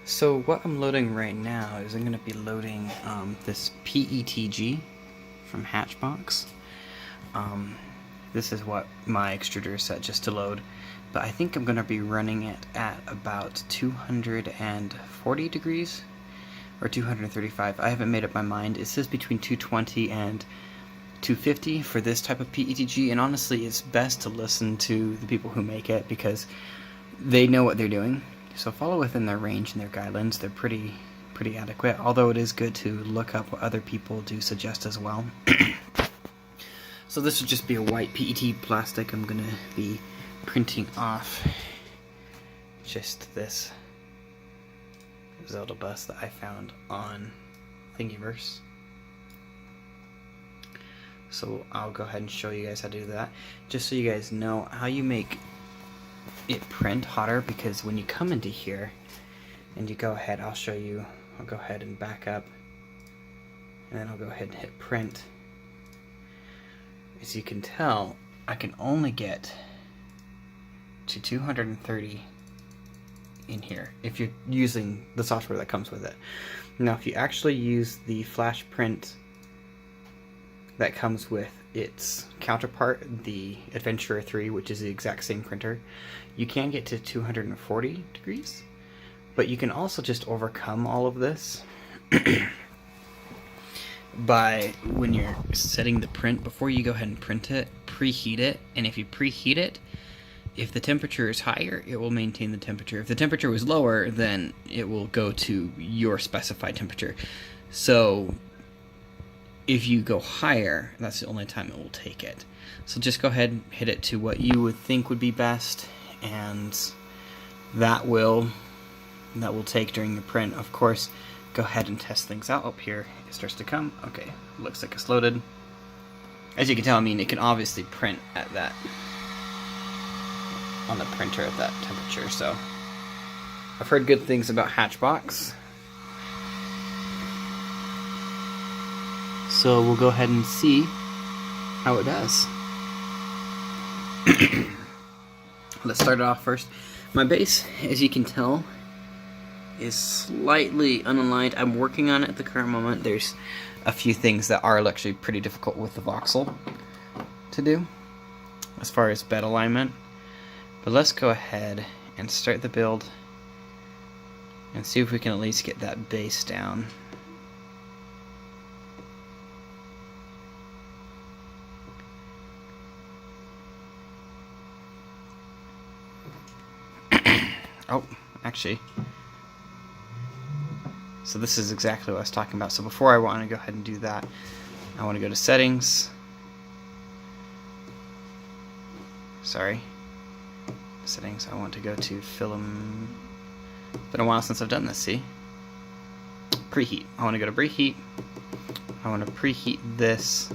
So what I'm loading right now is I'm going to be loading this PETG from Hatchbox. This is what my extruder is set just to load, but I think I'm going to be running it at about 240 degrees or 235. I haven't made up my mind. It says between 220 and 250 for this type of PETG, and honestly it's best to listen to the people who make it because they know what they're doing. So follow within their range and their guidelines. They're pretty adequate, although it is good to look up what other people do suggest as well. So this would just be a white PET plastic. I'm going to be printing off just this Zelda bus that I found on Thingiverse. So I'll go ahead and show you guys how to do that, just so you guys know how you make it print hotter, because when you come into here and you go ahead, I'll show you, I'll go ahead and back up and then I'll go ahead and hit print. As you can tell, I can only get to 230 in here if you're using the software that comes with it. Now if you actually use the flash print that comes with its counterpart, the Adventurer 3, which is the exact same printer, you can get to 240 degrees, but you can also just overcome all of this by, when you're setting the print, before you go ahead and print it, preheat it, and if you preheat it, if the temperature is higher, it will maintain the temperature. If the temperature was lower, then it will go to your specified temperature. So if you go higher, that's the only time it will take it. So just go ahead and hit it to what you would think would be best, and that will take during the print. Of course, go ahead and test things out. Up here it starts to come. Okay, looks like it's loaded. As you can tell, I mean, it can obviously print at that, on the printer at that temperature. So I've heard good things about Hatchbox. So we'll go ahead and see how it does. Let's start it off first. My base, as you can tell, is slightly unaligned. I'm working on it at the current moment. There's a few things that are actually pretty difficult with the Voxel to do as far as bed alignment. But let's go ahead and start the build and see if we can at least get that base down. Oh, actually, so this is exactly what I was talking about. So before I want to go ahead and do that, I want to go to settings. Sorry, settings. I want to go to film. It's been a while since I've done this. See, preheat. I want to go to preheat. I want to preheat this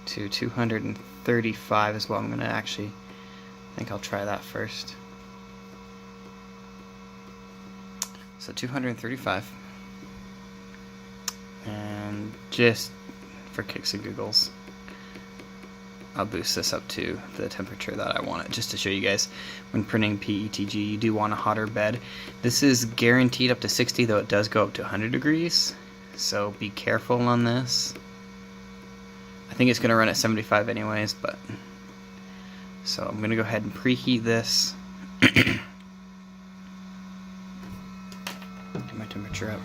to 235 is what I'm going to actually, I think I'll try that first. So 235. And just for kicks and giggles, I'll boost this up to the temperature that I want it, just to show you guys when printing PETG you do want a hotter bed. This is guaranteed up to 60, though it does go up to 100 degrees, so be careful on this. I think it's going to run at 75 anyways, but so I'm going to go ahead and preheat this. Get my temperature up.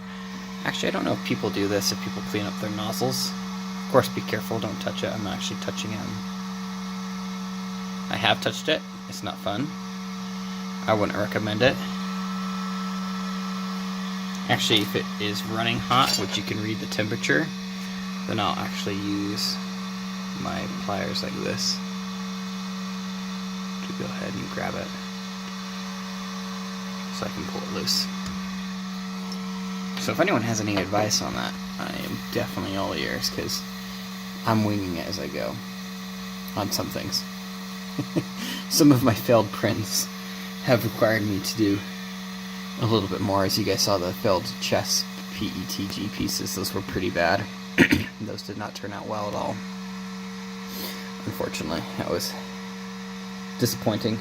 Actually, I don't know if people do this, if people clean up their nozzles. Of course, be careful, don't touch it. I'm actually touching it. I have touched it. It's not fun. I wouldn't recommend it. Actually, if it is running hot, which you can read the temperature, then I'll actually use my pliers like this to go ahead and grab it so I can pull it loose. So if anyone has any advice on that, I am definitely all ears, because I'm winging it as I go on some things. Some of my failed prints have required me to do a little bit more. As you guys saw, the failed chess PETG pieces, those were pretty bad. Those did not turn out well at all. Unfortunately, that was disappointing.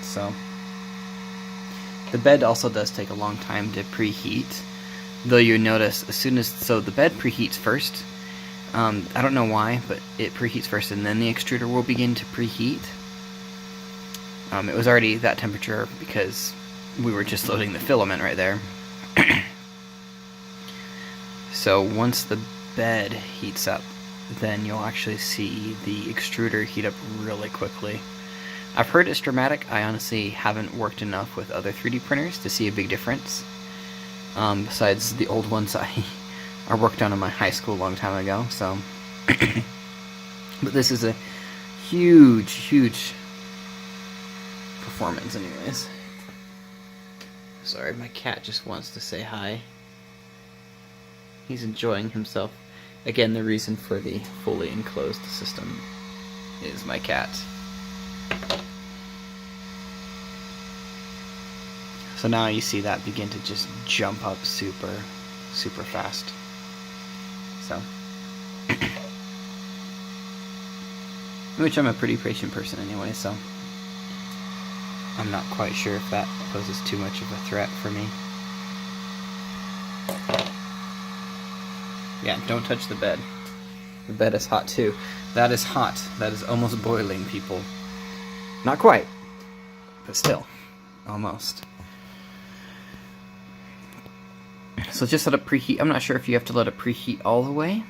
So the bed also does take a long time to preheat, though you notice as soon as, so the bed preheats first. I don't know why, but it preheats first and then the extruder will begin to preheat. It was already that temperature because we were just loading the filament right there. So once the bed heats up, then you'll actually see the extruder heat up really quickly. I've heard it's dramatic. I honestly haven't worked enough with other 3D printers to see a big difference. Besides the old ones I worked on in my high school a long time ago, so. But this is a huge, huge performance anyways. Sorry, my cat just wants to say hi. He's enjoying himself. Again, the reason for the fully enclosed system is my cat. So now you see that begin to just jump up super, super fast. So, which I'm a pretty patient person anyway, so I'm not quite sure if that poses too much of a threat for me. Yeah, don't touch the bed. The bed is hot too. That is hot. That is almost boiling, people. Not quite, but still, almost. So just let it preheat. I'm not sure if you have to let it preheat all the way.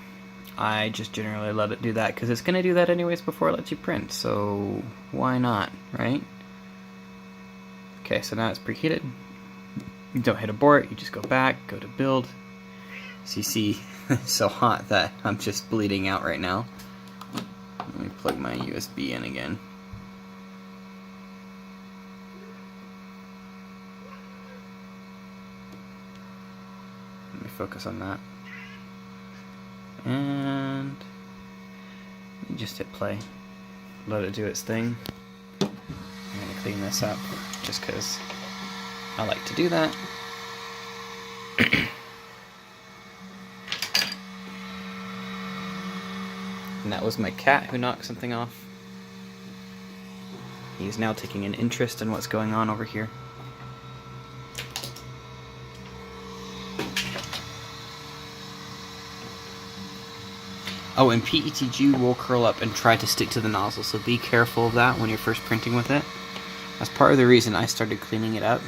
I just generally let it do that because it's going to do that anyways before it lets you print. So why not, right? Okay, so now it's preheated. You don't hit abort. You just go back, go to build. So you see it's so hot that I'm just bleeding out right now. Let me plug my USB in again. Let me focus on that. And just hit play. Let it do its thing. I'm going to clean this up just because I like to do that. And that was my cat who knocked something off. He's now taking an interest in what's going on over here. Oh, and PETG will curl up and try to stick to the nozzle, so be careful of that when you're first printing with it. That's part of the reason I started cleaning it up,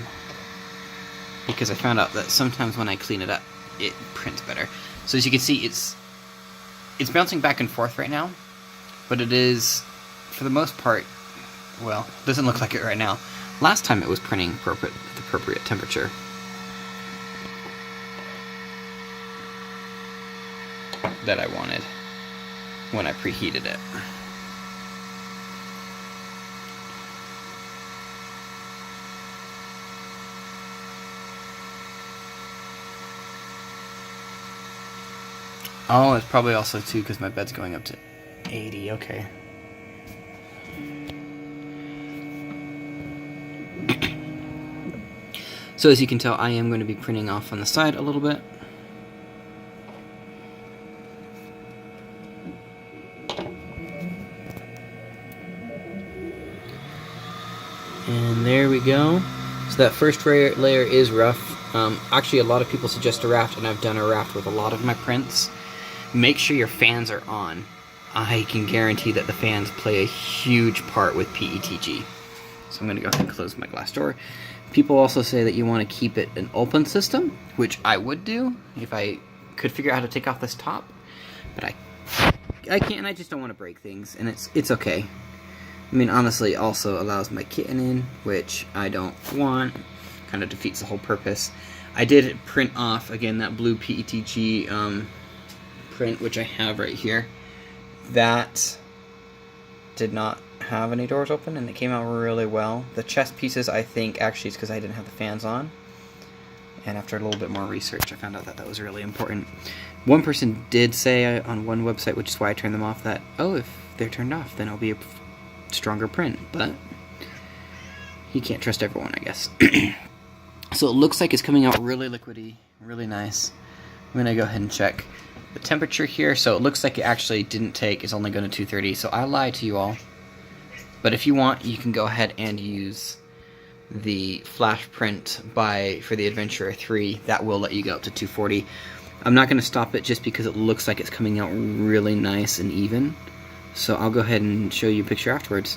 because I found out that sometimes when I clean it up, it prints better. So as you can see, it's bouncing back and forth right now, but it is, for the most part, well, it doesn't look like it right now. Last time it was printing at the appropriate temperature. That I wanted when I preheated it. Oh, it's probably also too because my bed's going up to 80, okay. So as you can tell, I am going to be printing off on the side a little bit. And there we go. So that first layer is rough. Actually, a lot of people suggest a raft, and I've done a raft with a lot of my prints. Make sure your fans are on. I can guarantee that the fans play a huge part with PETG. So I'm going to go ahead and close my glass door. People also say that you want to keep it an open system, which I would do if I could figure out how to take off this top. But I can't, and I just don't want to break things, and it's okay. I mean, honestly, it also allows my kitten in, which I don't want. Kind of defeats the whole purpose. I did print off, again, that blue PETG print, which I have right here. That did not have any doors open, and it came out really well. The chest pieces, I think, actually, is because I didn't have the fans on. And after a little bit more research, I found out that that was really important. One person did say on one website, which is why I turned them off, that, oh, if they're turned off, then it'll be a stronger print, but you can't trust everyone, I guess. So it looks like it's coming out really liquidy, really nice. I'm gonna go ahead and check the temperature here. So it looks like it actually didn't take, it's only going to 230, so I lied to you all. But if you want, you can go ahead and use the flash print for the Adventurer 3, that will let you go up to 240. I'm not going to stop it just because it looks like it's coming out really nice and even, so I'll go ahead and show you a picture afterwards.